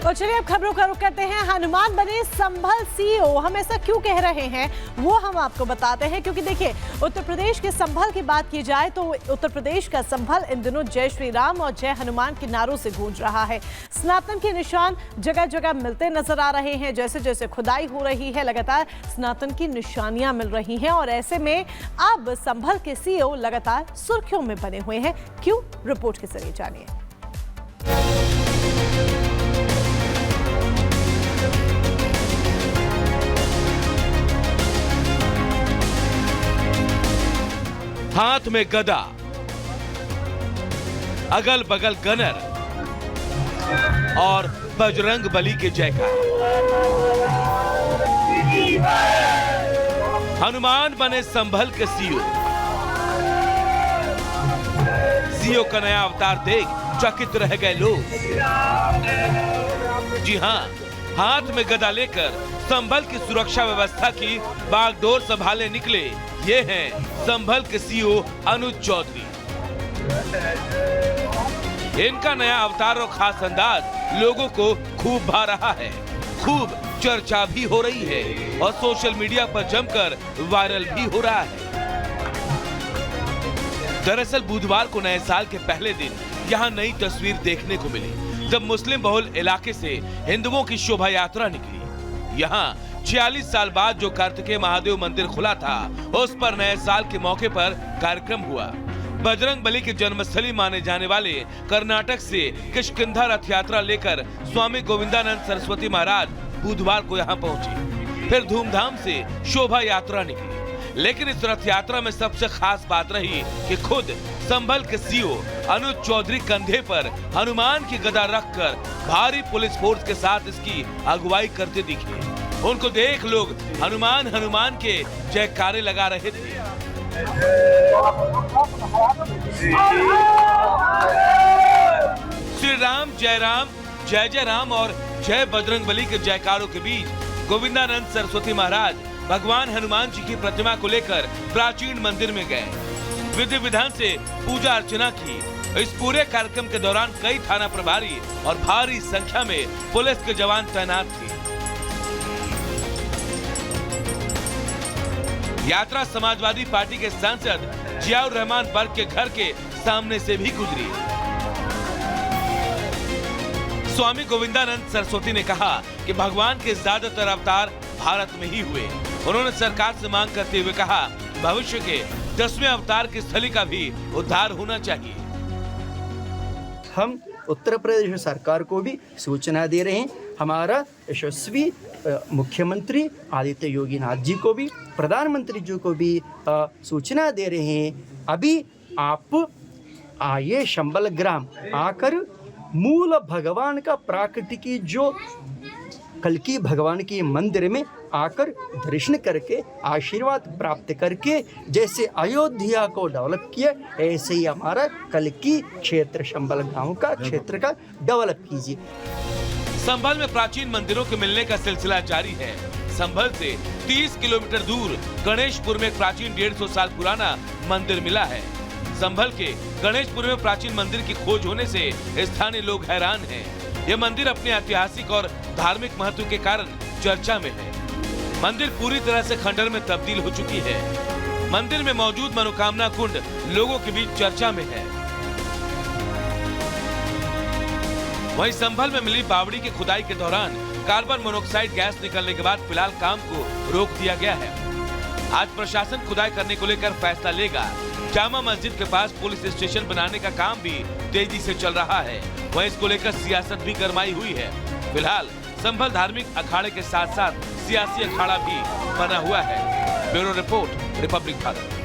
तो चलिए अब खबरों का रुख करते हैं। हनुमान बने संभल सीईओ, हम ऐसा क्यों कह रहे हैं वो हम आपको बताते हैं, क्योंकि देखिए उत्तर प्रदेश के संभल की बात की जाए तो उत्तर प्रदेश का संभल इन दिनों जय श्री राम और जय हनुमान के नारों से गूंज रहा है। सनातन के निशान जगह जगह मिलते नजर आ रहे हैं। जैसे जैसे खुदाई हो रही है लगातार सनातन की निशानियां मिल रही हैं और ऐसे में अब संभल के सीईओ लगातार सुर्खियों में बने हुए हैं। क्यों, रिपोर्ट के जरिए जानिए। हाथ में गदा, अगल बगल गनर और बजरंग बली के जयकार। हनुमान बने संभल के सीईओ। सीईओ का नया अवतार देख चकित रह गए लोग। जी हां, हाथ में गदा लेकर संभल की सुरक्षा व्यवस्था की बागडोर संभालने निकले ये हैं संभल के सीईओ अनुज चौधरी। इनका नया अवतार और खास अंदाज लोगों को खूब भा रहा है, खूब चर्चा भी हो रही है और सोशल मीडिया पर जमकर वायरल भी हो रहा है। दरअसल बुधवार को नए साल के पहले दिन यहाँ नई तस्वीर देखने को मिली, जब मुस्लिम बहुल इलाके से हिंदुओं की शोभा यात्रा निकली। यहाँ 46 साल बाद जो कार्तिकेय महादेव मंदिर खुला था, उस पर नए साल के मौके पर कार्यक्रम हुआ। बजरंग बली की जन्मस्थली माने जाने वाले कर्नाटक से किष्किंधा रथ यात्रा लेकर स्वामी गोविंदानंद सरस्वती महाराज बुधवार को यहाँ पहुंचे। फिर धूमधाम से शोभा यात्रा निकली। लेकिन इस रथ यात्रा में सबसे खास बात रही कि खुद संभल के सीईओ अनुज चौधरी कंधे पर हनुमान की गदा रखकर भारी पुलिस फोर्स के साथ इसकी अगुवाई करते दिखे। उनको देख लोग हनुमान हनुमान के जयकारे लगा रहे थे। श्री राम, जय जय राम और जय बजरंग बली के जयकारों के बीच गोविंदानंद सरस्वती महाराज भगवान हनुमान जी की प्रतिमा को लेकर प्राचीन मंदिर में गए। विधि विधान से पूजा अर्चना की। इस पूरे कार्यक्रम के दौरान कई थाना प्रभारी और भारी संख्या में पुलिस के जवान तैनात थे। यात्रा समाजवादी पार्टी के सांसद जियाउर रहमान बर्ग के घर के सामने से भी गुजरी। स्वामी गोविंदानंद सरस्वती ने कहा कि भगवान के ज्यादातर अवतार भारत में ही हुए। उन्होंने सरकार से मांग करते हुए कहा, भविष्य के 10वें अवतार की स्थली का भी उद्धार होना चाहिए। हम उत्तर प्रदेश सरकार को भी सूचना दे रहे हैं। हमारा यशस्वी मुख्यमंत्री आदित्य योगी नाथ जी को भी, प्रधानमंत्री जी को भी सूचना दे रहे हैं। अभी आप आइए संभल ग्राम आकर मूल भगवान का प्राकृतिक जो कल्की भगवान के मंदिर में आकर दर्शन करके आशीर्वाद प्राप्त करके जैसे अयोध्या को डेवलप किया, ऐसे ही हमारा कल्की क्षेत्र संभल गांव का क्षेत्र का डेवलप कीजिए। संभल में प्राचीन मंदिरों के मिलने का सिलसिला जारी है। संभल से 30 किलोमीटर दूर गणेशपुर में एक प्राचीन 150 साल पुराना मंदिर मिला है। संभल के गणेशपुर में प्राचीन मंदिर की खोज होने से स्थानीय लोग हैरान हैं। यह मंदिर अपने ऐतिहासिक और धार्मिक महत्व के कारण चर्चा में है। मंदिर पूरी तरह से खंडर में तब्दील हो चुकी है। मंदिर में मौजूद मनोकामना कुंड लोगों के बीच चर्चा में है। वहीं संभल में मिली बावड़ी की खुदाई के दौरान कार्बन मोनोऑक्साइड गैस निकलने के बाद फिलहाल काम को रोक दिया गया है। आज प्रशासन खुदाई करने को लेकर फैसला लेगा। जामा मस्जिद के पास पुलिस स्टेशन बनाने का काम भी तेजी से चल रहा है। वहीं इसको लेकर सियासत भी गरमाई हुई है। फिलहाल संभल धार्मिक अखाड़े के साथ साथ सियासी अखाड़ा भी बना हुआ है। Bureau report, Republic Bharat.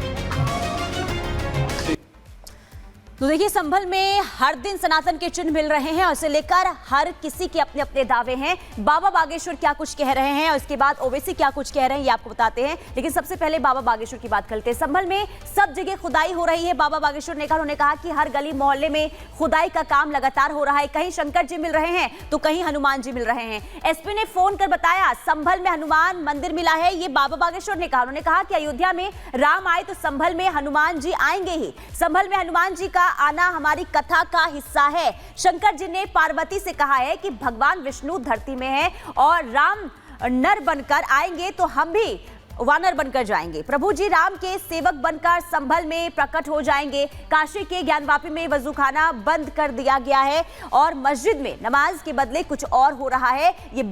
तो देखिए, संभल में हर दिन सनातन के चिन्ह मिल रहे हैं और इसे लेकर हर किसी के अपने अपने दावे हैं। बाबा बागेश्वर क्या कुछ कह रहे हैं और इसके बाद ओवैसी क्या कुछ कह रहे हैं, ये आपको बताते हैं। लेकिन सबसे पहले बाबा बागेश्वर की बात करते हैं। संभल में सब जगह खुदाई हो रही है। बाबा बागेश्वर ने कहा कि हर गली मोहल्ले में खुदाई का काम लगातार हो रहा है। कहीं शंकर जी मिल रहे हैं तो कहीं हनुमान जी मिल रहे हैं। एसपी ने फोन कर बताया संभल में हनुमान मंदिर मिला है। ये बाबा बागेश्वर ने कहा। उन्होंने कहा कि अयोध्या में राम आए तो संभल में हनुमान जी आएंगे ही। संभल में हनुमान जी का आना हमारी कथा का हिस्सा है। शंकर जी ने पार्वती से कहा है कि भगवान विष्णु धरती में है और राम नर बनकर आएंगे तो हम भी वानर बनकर जाएंगे। प्रभु जी राम के सेवक बनकर संभल में प्रकट हो जाएंगे। काशी के ज्ञानवापी में वजूखाना बंद कर दिया गया है और मस्जिद में नमाज के बदले कुछ और हो रहा है, ये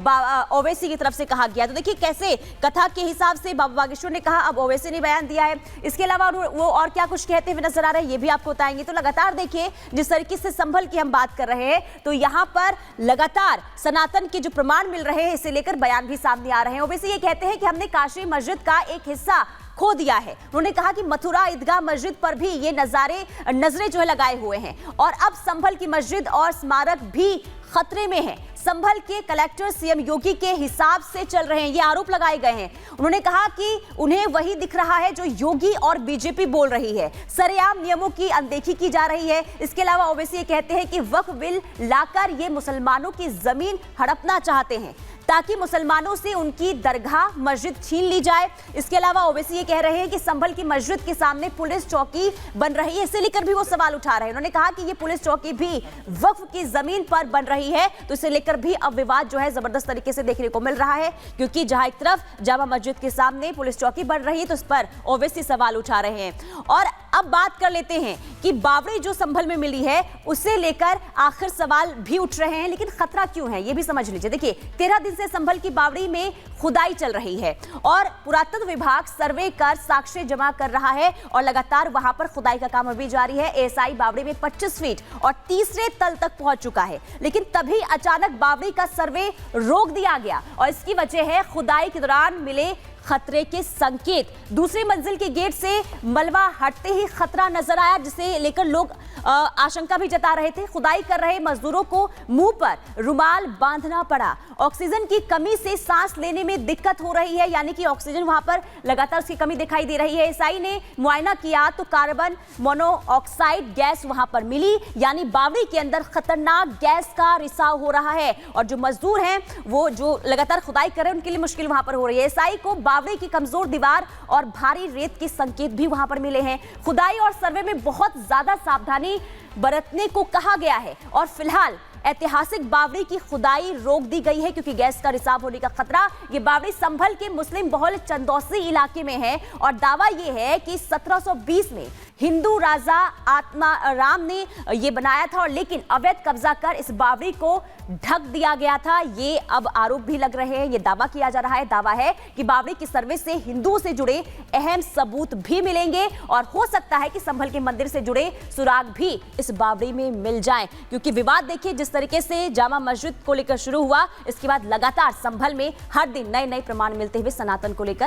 ओवैसी की तरफ से कहा गया। तो देखिए कैसे कथा के हिसाब से बाबा बागेश्वर ने कहा, अब ओवैसी ने बयान दिया है। इसके अलावा वो और क्या कुछ कहते हुए नजर आ रहे हैं ये भी आपको बताएंगे। तो लगातार देखिए जिस तरीके से संभल की हम बात कर रहे हैं तो यहाँ पर लगातार सनातन के जो प्रमाण मिल रहे हैं इसे लेकर बयान भी सामने आ रहे हैं। ओवैसी ये कहते हैं कि हमने काशी मस्जिद का एक हिस्सा खो दिया है। उन्होंने कहा कि मथुरा ईदगाह मस्जिद पर भी ये नजरें जो है लगाए हुए हैं और अब संभल की मस्जिद और स्मारक भी खतरे में है। संभल के कलेक्टर सीएम योगी के हिसाब से चल रहे हैं, ये आरोप लगाए गए हैं। उन्होंने कहा कि उन्हें वही दिख रहा है जो योगी और बीजेपी बोल रही है। सरेआम नियमों की अनदेखी की जा रही है। इसके अलावा ओवैसी ये कहते हैं कि वक्फ बिल लाकर ये मुसलमानों की जमीन हड़पना चाहते हैं ताकि मुसलमानों से उनकी दरगाह मस्जिद छीन ली जाए। इसके अलावा ओवैसी ये कह रहे हैं कि संभल की मस्जिद के सामने पुलिस चौकी बन रही है, इसे लेकर भी वो सवाल उठा रहे हैं। उन्होंने कहा कि ये पुलिस चौकी भी वक्फ की जमीन पर बन रही है, तो इसे लेकर भी अब विवाद जो है जबरदस्त तरीके से देखने को मिल रहा है, क्योंकि जहां एक तरफ जामा मस्जिद के सामने पुलिस चौकी बन रही है तो इस पर ओवैसी सवाल उठा रहे हैं। और अब बात कर लेते हैं कि बावड़ी जो संभल में मिली है उसे लेकर आखिर सवाल भी उठ रहे हैं, लेकिन खतरा क्यों है ये भी समझ लीजिए। देखिए 13 दिन से संभल की बावड़ी में खुदाई चल रही है और पुरातत्व विभाग सर्वे कर साक्ष्य जमा कर रहा है और लगातार वहां पर खुदाई का काम अभी जारी है। एएसआई बावड़ी में 25 फीट और तीसरे तल तक पहुंच चुका है, लेकिन तभी अचानक बावड़ी का सर्वे रोक दिया गया और इसकी वजह है खुदाई के दौरान मिले खतरे के संकेत। दूसरी मंजिल के गेट से मलबा हटते ही खतरा नजर आया, जिसे लेकर लोग आशंका भी जता रहे थे। खुदाई कर रहे मजदूरों को मुंह पर रुमाल बांधना पड़ा। ऑक्सीजन की कमी से सांस लेने में दिक्कत हो रही है, यानी कि ऑक्सीजन वहां पर लगातार उसकी कमी दिखाई दे रही है। एएसआई ने मुआयना किया तो कार्बन मोनोऑक्साइड गैस वहां पर मिली, यानी बावड़ी के अंदर खतरनाक गैस का रिसाव हो रहा है और जो मजदूर हैं वो जो लगातार खुदाई कर रहे हैं उनके लिए मुश्किल वहां पर हो रही है। एएसआई को बावड़ी की कमजोर दीवार और भारी रेत के संकेत भी वहां पर मिले हैं। खुदाई और सर्वे में बहुत ज्यादा सावधानी बरतने को कहा गया है और फिलहाल ऐतिहासिक बावड़ी की खुदाई रोक दी गई है क्योंकि गैस का रिसाव होने का खतरा। ये बावड़ी संभल के मुस्लिम बहुल चंदौसी इलाके में है और दावा ये है कि 1720 में हिंदू राजा आत्मा राम ने ये बनाया था और लेकिन अवैध कब्जा कर इस बावड़ी को ढक दिया गया था। ये अब आरोप भी लग रहे हैं, ये दावा किया जा रहा है। दावा है कि बावड़ी की सर्वे से हिंदुओं से जुड़े अहम सबूत भी मिलेंगे और हो सकता है कि संभल के मंदिर से जुड़े सुराग भी इस बावड़ी में मिल जाएं, क्योंकि विवाद देखिए जिस तरीके से जामा मस्जिद को लेकर शुरू हुआ, इसके बाद लगातार संभल में हर दिन नए नए प्रमाण मिलते हुए सनातन को लेकर